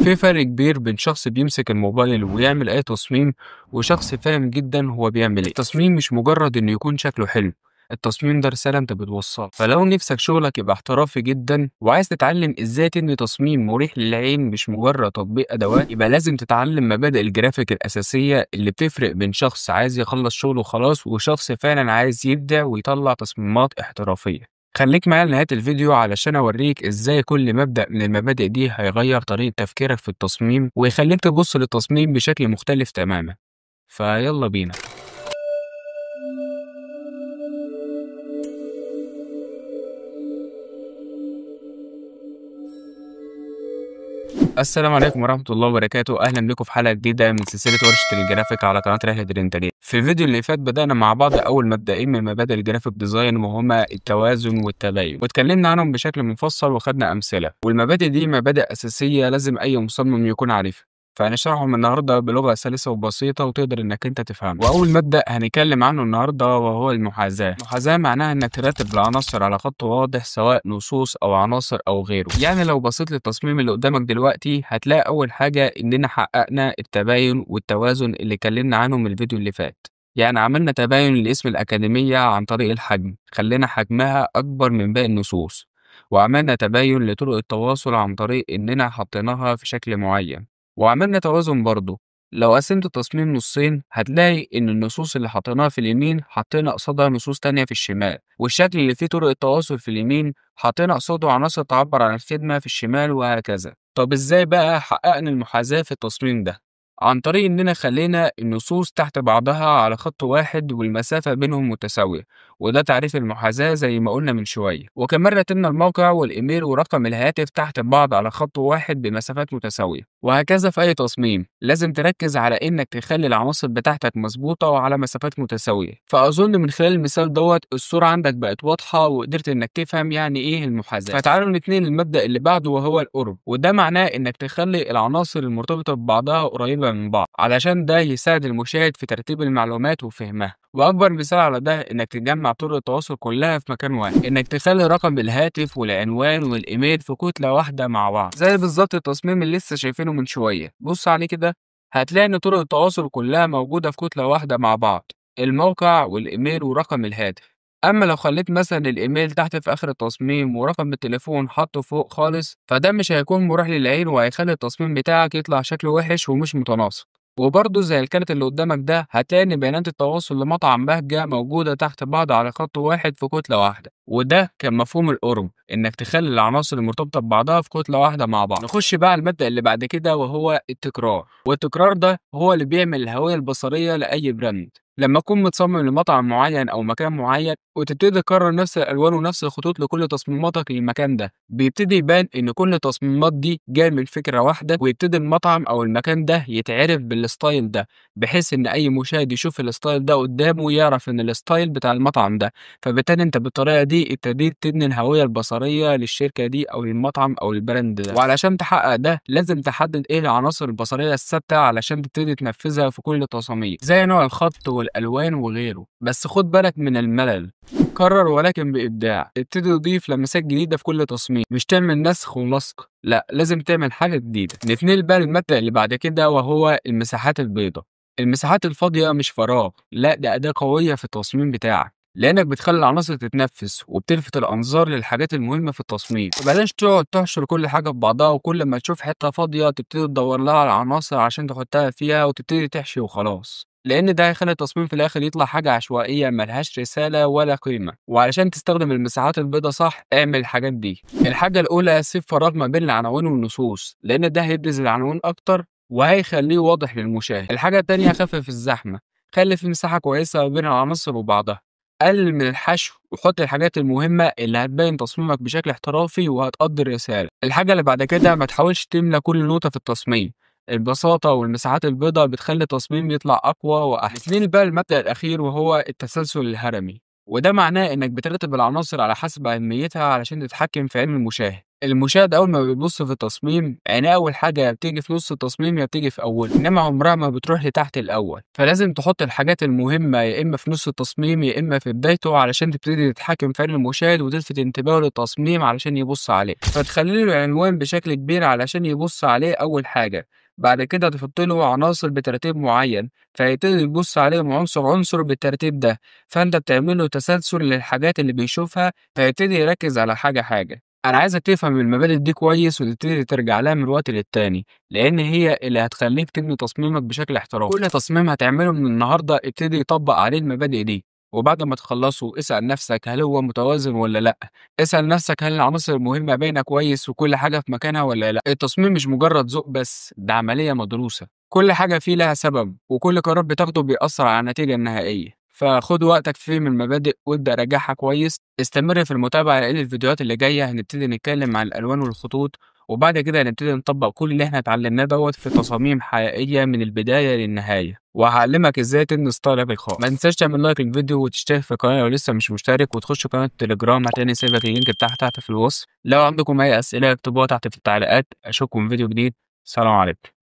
في فرق كبير بين شخص بيمسك الموبايل ويعمل أي تصميم وشخص فاهم جدا هو بيعمل إيه. التصميم مش مجرد إنه يكون شكله حلو، التصميم ده رسالة أنت بتوصلها. فلو نفسك شغلك يبقى احترافي جدا وعايز تتعلم إزاي تبني تصميم مريح للعين مش مجرد تطبيق أدوات، يبقى لازم تتعلم مبادئ الجرافيك الأساسية اللي بتفرق بين شخص عايز يخلص شغله خلاص وشخص فعلا عايز يبدع ويطلع تصميمات احترافية. خليك معايا لنهاية الفيديو علشان أوريك إزاي كل مبدأ من المبادئ دي هيغير طريقة تفكيرك في التصميم ويخليك تبص للتصميم بشكل مختلف تماما. فيلا بينا. السلام عليكم ورحمة الله وبركاته، أهلا بكم في حلقة جديدة من سلسلة ورشة الجرافيك على قناة رحلة الإنتاجية. في الفيديو اللي فات بدأنا مع بعض أول مبدئين من مبادئ الجرافيك ديزاين وهما التوازن والتباين، واتكلمنا عنهم بشكل مفصل وخدنا أمثلة، والمبادئ دي مبادئ أساسية لازم أي مصمم يكون عارفها، فهنشرحهم النهارده بلغة سلسة وبسيطة وتقدر إنك أنت تفهمها. وأول مبدأ هنتكلم عنه النهارده وهو المحاذاة. المحاذاة معناها إنك ترتب العناصر على خط واضح سواء نصوص أو عناصر أو غيره. يعني لو بصيت للتصميم اللي قدامك دلوقتي هتلاقي أول حاجة إننا حققنا التباين والتوازن اللي اتكلمنا عنهم من الفيديو اللي فات. يعني عملنا تباين لاسم الأكاديمية عن طريق الحجم، خلينا حجمها أكبر من باقي النصوص، وعملنا تباين لطرق التواصل عن طريق إننا حطيناها في شكل معين، وعملنا توازن برضه. لو قسمت التصميم نصين هتلاقي إن النصوص اللي حطيناها في اليمين حطينا قصادها نصوص تانية في الشمال، والشكل اللي فيه طرق التواصل في اليمين حطينا قصاده عناصر تعبر عن الخدمة في الشمال وهكذا. طب إزاي بقى حققنا المحاذاة في التصميم ده؟ عن طريق إننا خلينا النصوص تحت بعضها على خط واحد والمسافة بينهم متساوية، وده تعريف المحاذاة زي ما قلنا من شوية. وكمان رتبنا الموقع والإيميل ورقم الهاتف تحت بعض على خط واحد بمسافات متساوية، وهكذا في أي تصميم لازم تركز على إنك تخلي العناصر بتاعتك مظبوطة وعلى مسافات متساوية. فأظن من خلال المثال الصورة عندك بقت واضحة وقدرت إنك تفهم يعني إيه المحاذاة. فتعالوا نتنقل للمبدأ اللي بعده وهو القرب، وده معناه إنك تخلي العناصر المرتبطة ببعضها قريبة من بعض علشان ده يساعد المشاهد في ترتيب المعلومات وفهمها. واكبر مثال على ده انك تجمع طرق التواصل كلها في مكان واحد، انك تخلي رقم الهاتف والعنوان والايميل في كتله واحده مع بعض زي بالظبط التصميم اللي لسه شايفينه من شويه. بص عليه كده هتلاقي ان طرق التواصل كلها موجوده في كتله واحده مع بعض، الموقع والايميل ورقم الهاتف. اما لو خليت مثلا الايميل تحت في اخر التصميم ورقم التليفون حطه فوق خالص فده مش هيكون مريح للعين وهيخلي التصميم بتاعك يطلع شكله وحش ومش متناسق. وبرضه زي الكارت اللي قدامك ده هتلاقي إن بيانات التواصل لمطعم بهجة موجودة تحت بعض على خط واحد في كتلة واحدة، وده كان مفهوم القرب، إنك تخلي العناصر المرتبطة ببعضها في كتلة واحدة مع بعض. نخش بقى على المبدأ اللي بعد كده وهو التكرار، والتكرار ده هو اللي بيعمل الهوية البصرية لأي براند. لما تكون متصمم لمطعم معين أو مكان معين وتبتدي تكرر نفس الألوان ونفس الخطوط لكل تصميماتك للمكان ده، بيبتدي يبان إن كل التصميمات دي جاية من فكرة واحدة، ويبتدي المطعم أو المكان ده يتعرف بالستايل ده، بحيث إن أي مشاهد يشوف الستايل ده قدامه يعرف إن الستايل بتاع المطعم ده. فبالتالي أنت بالطريقة دي ابتديت تبني الهوية البصرية للشركة دي أو للمطعم أو البراند ده. وعلشان تحقق ده لازم تحدد إيه العناصر البصرية الثابتة علشان تبتدي تنفذها في كل التصاميم زي نوع الخط والألوان وغيره. بس خد بالك من الملل، كرر ولكن بإبداع. ابتدي تضيف لمسات جديدة في كل تصميم، مش تعمل نسخ ولصق، لا لازم تعمل حاجة جديدة. نتنقل بقى للمبدأ اللي بعد كده وهو المساحات البيضاء. المساحات الفاضية مش فراغ، لا ده أداة قوية في التصميم بتاعك، لأنك بتخلي العناصر تتنفس وبتلفت الأنظار للحاجات المهمة في التصميم. فبلاش تقعد تحشر كل حاجة في بعضها وكل ما تشوف حتة فاضية تبتدي تدور لها على عناصر عشان تحطها فيها وتبتدي تحشي وخلاص، لأن ده هيخلي التصميم في الآخر يطلع حاجة عشوائية ملهاش رسالة ولا قيمة. وعلشان تستخدم المساحات البيضاء صح اعمل الحاجات دي. الحاجة الأولى سيب فراغ ما بين العناوين والنصوص، لأن ده هيبرز العناوين أكتر وهيخليه واضح للمشاهد. الحاجة التانية خفف الزحمة، خلي في مساحة كويسة ما بين العناصر وبعضها، قلل من الحشو وحط الحاجات المهمة اللي هتبين تصميمك بشكل احترافي وهتقضي الرسالة. الحاجة اللي بعد كده ما تحاولش تملى كل نقطة في التصميم، البساطة والمساحات البيضاء بتخلي التصميم يطلع أقوى وأحسن. نيجي بقى المبدأ الأخير وهو التسلسل الهرمي، وده معناه إنك بترتب العناصر على حسب أهميتها علشان تتحكم في علم المشاهد. المشاهد أول ما بيبص في التصميم عينيه أول حاجة يا بتيجي في نص التصميم يا بتيجي في أوله، إنما عمرها ما بتروح لتحت الأول. فلازم تحط الحاجات المهمة يا إما في نص التصميم يا إما في بدايته علشان تبتدي تتحكم في عين المشاهد وتلفت انتباهه للتصميم علشان يبص عليه. فتخلي له العنوان بشكل كبير علشان يبص عليه أول حاجة. بعد كده تحط له عناصر بترتيب معين فيبتدي يبص عليهم عنصر عنصر بالترتيب ده. فأنت بتعمل له تسلسل للحاجات اللي بيشوفها فيبتدي يركز على حاجة حاجة. أنا عايزك تفهم المبادئ دي كويس وتبتدي ترجع لها من وقت للتاني، لأن هي اللي هتخليك تبني تصميمك بشكل احترافي. كل تصميم هتعمله من النهارده ابتدي يطبق عليه المبادئ دي، وبعد ما تخلصه اسأل نفسك هل هو متوازن ولا لأ. اسأل نفسك هل العناصر المهمة باينة كويس وكل حاجة في مكانها ولا لأ. التصميم مش مجرد ذوق بس، ده عملية مدروسة. كل حاجة فيه لها سبب وكل قرار بتاخده بيأثر على النتيجة النهائية. فخد وقتك في فهم المبادئ وابدأ راجعها كويس. استمر في المتابعة لأن الفيديوهات اللي جاية هنبتدي نتكلم عن الألوان والخطوط، وبعد كده هنبتدي نطبق كل اللي احنا اتعلمناه في تصاميم حقيقية من البداية للنهاية، وهعلمك ازاي تبني ستايلك الخاص. ما تنساش تعمل لايك للفيديو وتشترك في القناة لو لسه مش مشترك، وتخش قناة التليجرام هتلاقي سيبك اللينك بتاعها تحت في الوصف. لو عندكم أي أسئلة اكتبوها تحت في التعليقات. أشوفكم في فيديو جديد. سلام عليكم.